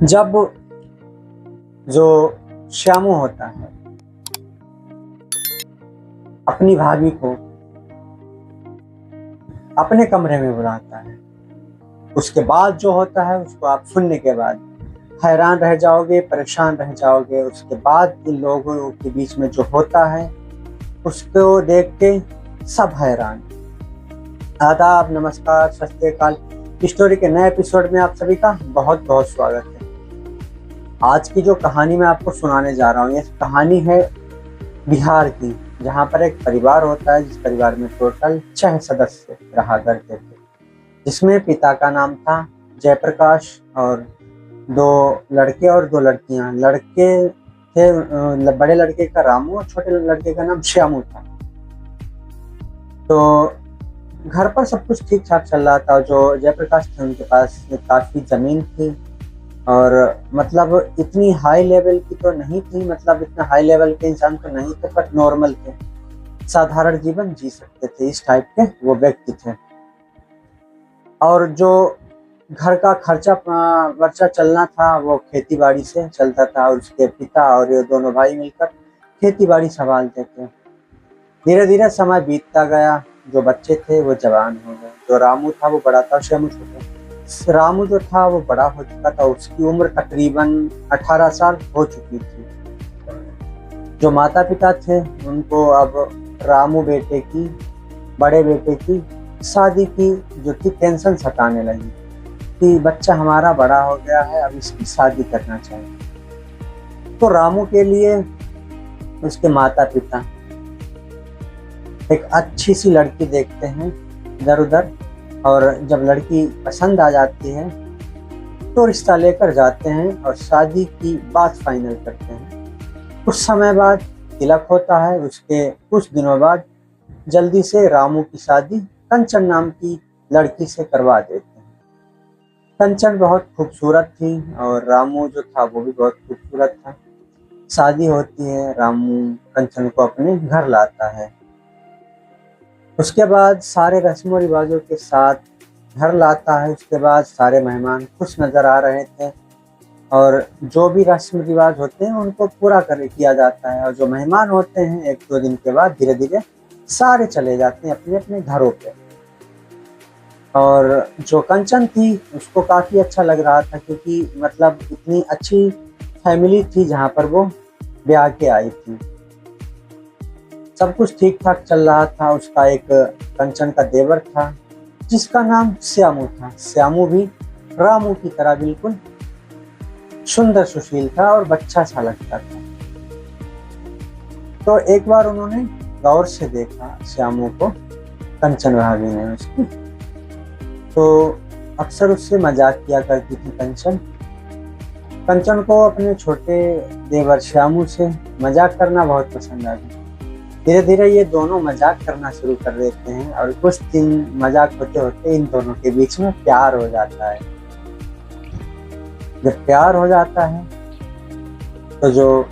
जब जो श्यामू होता है अपनी भाभी को अपने कमरे में बुलाता है, उसके बाद जो होता है उसको आप सुनने के बाद हैरान रह जाओगे, परेशान रह जाओगे। उसके बाद इन लोगों के बीच में जो होता है उसको देख के सब हैरान। आदाब, नमस्कार, सत श्री अकाल। स्टोरी के नए एपिसोड में आप सभी का बहुत बहुत स्वागत है। आज की जो कहानी मैं आपको सुनाने जा रहा हूँ, ये कहानी है बिहार की, जहाँ पर एक परिवार होता है जिस परिवार में टोटल 6 सदस्य रहा करते थे, जिसमें पिता का नाम था जयप्रकाश और 2 लड़के और 2 लड़कियां। लड़के थे, बड़े लड़के का रामू और छोटे लड़के का नाम श्यामू था। तो घर पर सब कुछ ठीक ठाक चल रहा था। जो जयप्रकाश थे उनके पास काफी जमीन थी और मतलब इतनी हाई लेवल की तो नहीं थी, मतलब इतना हाई लेवल के इंसान तो नहीं थे, पर नॉर्मल थे, साधारण जीवन जी सकते थे, इस टाइप के वो व्यक्ति थे। और जो घर का खर्चा वर्चा चलना था वो खेती बाड़ी से चलता था, और उसके पिता और ये दोनों भाई मिलकर खेती बाड़ी संभालते थे। धीरे धीरे समय बीतता गया, जो बच्चे थे वो जवान हो गए। जो रामू था वो बड़ा था, श्यामू छोटा। रामू जो था वो बड़ा हो चुका था, उसकी उम्र तकरीबन 18 साल हो चुकी थी। जो माता पिता थे उनको अब रामू बेटे की, बड़े बेटे की शादी की जो थी टेंशन सताने लगी कि बच्चा हमारा बड़ा हो गया है, अब इसकी शादी करना चाहिए। तो रामू के लिए उसके माता पिता एक अच्छी सी लड़की देखते हैं इधर उधर, और जब लड़की पसंद आ जाती है तो रिश्ता लेकर जाते हैं और शादी की बात फाइनल करते हैं। कुछ समय बाद तिलक होता है, उसके कुछ दिनों बाद जल्दी से रामू की शादी कंचन नाम की लड़की से करवा देते हैं। कंचन बहुत खूबसूरत थी और रामू जो था वो भी बहुत खूबसूरत था। शादी होती है, रामू कंचन को अपने घर लाता है। उसके बाद सारे रस्मों रिवाजों के साथ घर लाता है। उसके बाद सारे मेहमान खुश नजर आ रहे थे और जो भी रस्म रिवाज होते हैं उनको पूरा किया जाता है। और जो मेहमान होते हैं 1-2 दिन के बाद धीरे धीरे सारे चले जाते हैं अपने अपने घरों पे। और जो कंचन थी उसको काफी अच्छा लग रहा था, क्योंकि मतलब इतनी अच्छी फैमिली थी जहाँ पर वो ब्याह के आई थी। सब कुछ ठीक ठाक चल रहा था। उसका एक कंचन का देवर था जिसका नाम श्यामू था। श्यामू भी रामू की तरह बिल्कुल सुंदर सुशील था और बच्चा सा लगता था। तो एक बार उन्होंने गौर से देखा श्यामू को, कंचन भाभी ने उसकी, तो अक्सर उससे मजाक किया करती थी कंचन। कंचन को अपने छोटे देवर श्यामू से मजाक करना बहुत पसंद आ गया। धीरे धीरे ये दोनों मजाक करना शुरू कर देते हैं और कुछ दिन मजाक होते होते इन दोनों के बीच में प्यार हो जाता है। जब प्यार हो जाता है तो जो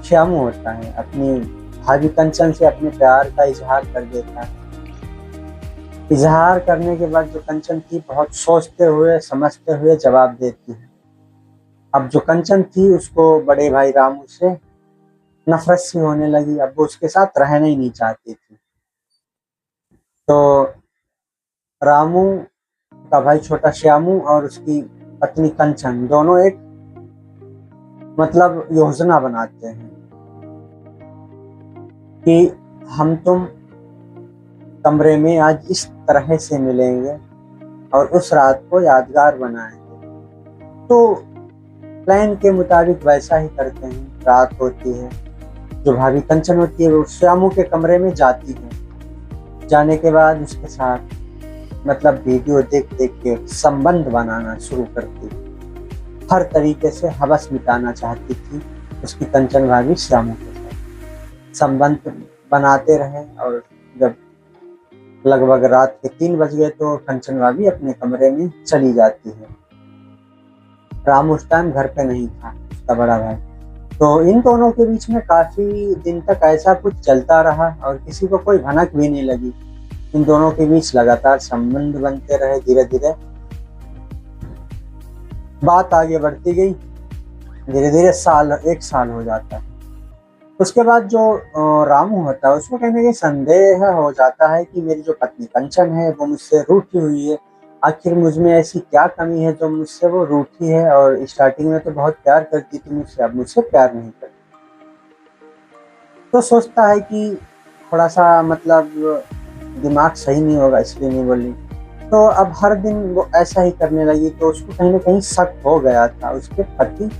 श्यामू होता है अपनी भाभी कंचन से अपने प्यार का इजहार कर देता है। इजहार करने के बाद जो कंचन थी बहुत सोचते हुए समझते हुए जवाब देती है। अब जो कंचन थी उसको बड़े भाई रामू से नफरत सी होने लगी, अब वो उसके साथ रहना ही नहीं चाहती थी। तो रामू का भाई छोटा श्यामू और उसकी पत्नी कंचन दोनों एक मतलब योजना बनाते हैं कि हम तुम कमरे में आज इस तरह से मिलेंगे और उस रात को यादगार बनाएंगे। तो प्लान के मुताबिक वैसा ही करते हैं। रात होती है, जो भाभी कंचन होती है वो श्यामू के कमरे में जाती है। जाने के बाद उसके साथ मतलब वीडियो देख देख के संबंध बनाना शुरू करती है। हर तरीके से हवस मिटाना चाहती थी उसकी कंचन भाभी श्यामू के साथ। संबंध बनाते रहे और जब लगभग रात के 3 बज गए तो कंचन भाभी अपने कमरे में चली जाती है। रामू उस टाइम घर पे नहीं था, उसका बड़ा भाई। तो इन दोनों के बीच में काफी दिन तक ऐसा कुछ चलता रहा और किसी को कोई भनक भी नहीं लगी। इन दोनों के बीच लगातार संबंध बनते रहे। धीरे धीरे बात आगे बढ़ती गई, धीरे धीरे एक साल हो जाता है। उसके बाद जो रामू होता है उसको कहीं ना कहीं संदेह हो जाता है कि मेरी जो पत्नी कंचन है वो मुझसे रूठी हुई है। आखिर मुझ में ऐसी क्या कमी है जो मुझसे वो रूठी है, और स्टार्टिंग में तो बहुत प्यार करती थी मुझसे, अब मुझसे प्यार नहीं करती। तो सोचता है कि थोड़ा सा मतलब दिमाग सही नहीं होगा इसलिए नहीं बोली। तो अब हर दिन वो ऐसा ही करने लगी, तो उसको कहीं ना कहीं शक हो गया था उसके पति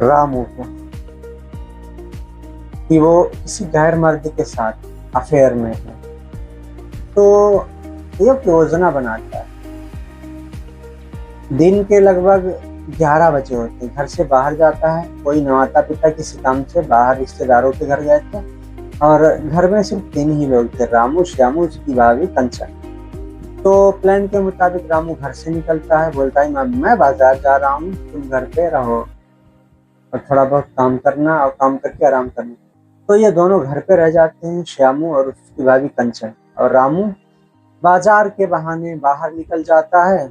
रामू को कि वो किसी गैर मर्द के साथ अफेयर में है। तो एक योजना बनाता है। दिन के लगभग 11 बजे होते, घर से बाहर जाता है, कोई माता पिता किसी काम से बाहर रिश्तेदारों के घर गए थे, और घर में सिर्फ 3 ही लोग थे, रामू, श्यामू, उसकी भाभी कंचन। तो प्लान के मुताबिक रामू घर से निकलता है, बोलता है मैं बाजार जा रहा हूँ, तुम घर पे रहो और थोड़ा बहुत काम करना और काम करके आराम करना। तो ये दोनों घर पे रह जाते हैं, श्यामू और उसकी भाभी कंचन, और रामू बाजार के बहाने बाहर निकल जाता है।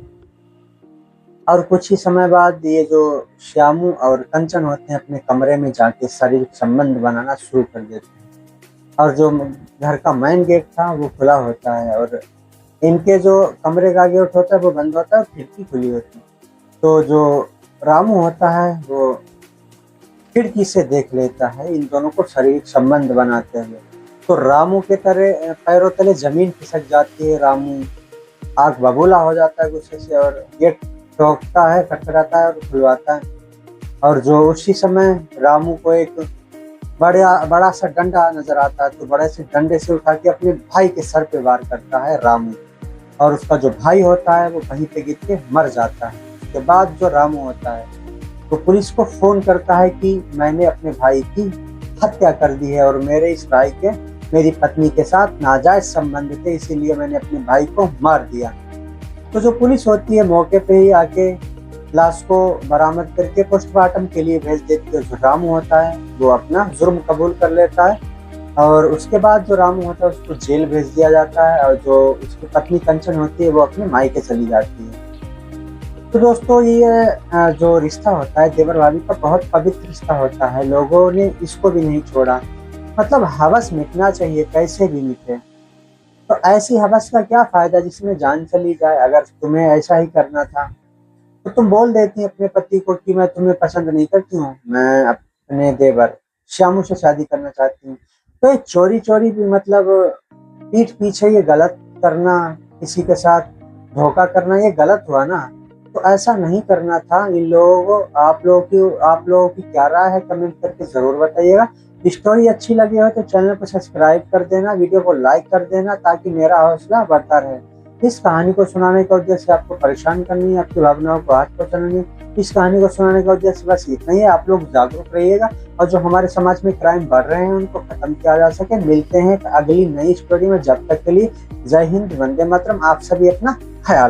और कुछ ही समय बाद ये जो श्यामू और कंचन होते हैं अपने कमरे में जाके शारीरिक संबंध बनाना शुरू कर देते हैं, और जो घर का मेन गेट था वो खुला होता है, और इनके जो कमरे का गेट होता है वो बंद होता है और खिड़की खुली होती है। तो जो रामू होता है वो खिड़की से देख लेता है इन दोनों को शारीरिक संबंध बनाते हुए। तो रामू के तरह पैरों तले जमीन खिसक जाती है, रामू आग बबूला हो जाता है गुस्से से, और गेट ठोकता है, खटखटाता है और खुलवाता है। और जो उसी समय रामू को एक बड़ा सा डंडा नजर आता है, तो बड़े से डंडे से उठा के अपने भाई के सर पे वार करता है रामू, और उसका जो भाई होता है वो वहीं पे गिर के मर जाता है। उसके बाद जो रामू होता है तो पुलिस को फोन करता है कि मैंने अपने भाई की हत्या कर दी है, और मेरे इस भाई के मेरी पत्नी के साथ नाजायज संबंध थे, इसीलिए मैंने अपने भाई को मार दिया। तो जो पुलिस होती है मौके पे ही आके लाश को बरामद करके पोस्टमार्टम के लिए भेज देती है। जो रामू होता है वो अपना जुर्म कबूल कर लेता है, और उसके बाद जो रामू होता है उसको जेल भेज दिया जाता है, और जो उसकी पत्नी कंचन होती है वो अपने मायके चली जाती है। तो दोस्तों ये जो रिश्ता होता है देवर भाभी का बहुत पवित्र रिश्ता होता है, लोगों ने इसको भी नहीं छोड़ा। मतलब हवस मिटना चाहिए, कैसे भी मिटे। तो ऐसी हवस का क्या फायदा जिसमें जान चली जाए। अगर तुम्हें ऐसा ही करना था तो तुम बोल देती अपने पति को कि मैं तुम्हें पसंद नहीं करती हूँ, मैं अपने देवर श्यामू से शादी करना चाहती हूँ। तो ये चोरी चोरी भी मतलब पीठ पीछे ये गलत करना, किसी के साथ धोखा करना, ये गलत हुआ ना। तो ऐसा नहीं करना था इन लोगों को। आप लोगों की क्या राय है कमेंट करके जरूर बताइएगा। स्टोरी अच्छी लगी हो तो चैनल को सब्सक्राइब कर देना, वीडियो को लाइक कर देना, ताकि मेरा हौसला बढ़ता रहे। इस कहानी को सुनाने का उद्देश्य आपको परेशान करनी है, आपकी भावनाओं को हाथ पहुंचानी है। इस कहानी को सुनाने का उद्देश्य बस इतना ही है, आप लोग जागरूक रहिएगा, और जो हमारे समाज में क्राइम बढ़ रहे हैं उनको खत्म किया जा सके। मिलते हैं अगली नई स्टोरी में, जब तक के लिए जय हिंद, वंदे मातरम। आप सभी अपना ख्याल रखें।